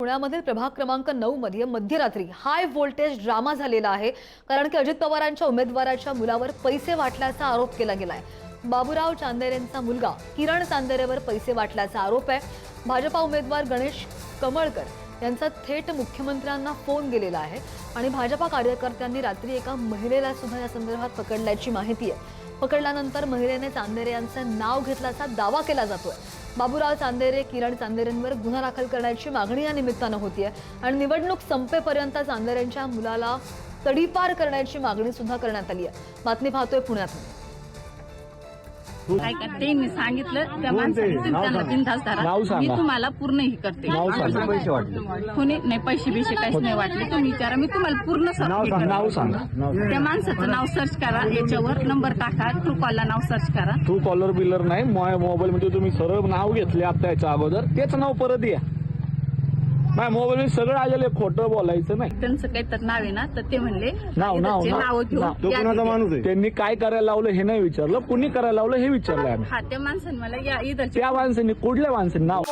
पुण्यामधील प्रभाग क्रमांक 9 मध्ये मध्यरात्री हाय व्होल्टेज ड्रामा झालेला आहे। कारण की अजित पवारांच्या उमेदवाराच्या मुलावर पैसे वाटल्याचा आरोप केला गेलाय। बाबूराव चांदेरेंचा मुलगा किरण चांदेरेवर पैसे वाटल्याचा आरोप आहे। भाजपा उमेदवार गणेश कमळकर यांचा थेट मुख्यमंत्र्यांना फोन गेलेला आहे आणि भाजपा कार्यकर्त्यांनी रात्री एका महिलेला सुद्धा या संदर्भात पकडल्याची माहिती आहे। पकडल्यानंतर महिलेने चांदेरे यांचं नाव घेतल्याचा दावा केला जातोय। बाबूराव चांदेरे किरण चांदेरेंवर गुन्हा दाखल करण्याची मागणी या निमित्तानं होतीये आणि निवडणूक संपेपर्यंत चांदेरेंच्या मुलाला तडीपार करण्याची मागणी सुद्धा करण्यात आली आहे। बातमी पाहतोय पुण्यातून। काय करते मी सांगितलं त्या माणसाने त्यांना बिनधास्त धरा, मी तुम्हाला पूर्ण ही करते। पैसे वाटले कोणी नाही, पैसे बिशे काहीच नाही वाटले। तुम्ही विचारा, मी तुम्हाला पूर्ण नाव सांगा। त्या माणसाचं नाव सर्च करा, याच्यावर नंबर टाका, ट्रू कॉलला नाव सर्च करा। ट्रू कॉलर बिलर नाही, मोबाईल मध्ये तुम्ही सरळ नाव घेतले आता याच्या अगोदर, तेच नाव परत या। माझ्या मोबाईल मध्ये सगळं आलेलं, खोटं बोलायचं नाही। त्यांचं काही तर नाव आहे ना, तर ते म्हणले नाव माणूस आहे, त्यांनी काय करायला लावलं हे नाही विचारलं, कुणी करायला लावलं हे विचारलं आम्ही। हा, त्या माणसाने मला या इधर त्या माणसांनी कुठल्या माणसांनी नाव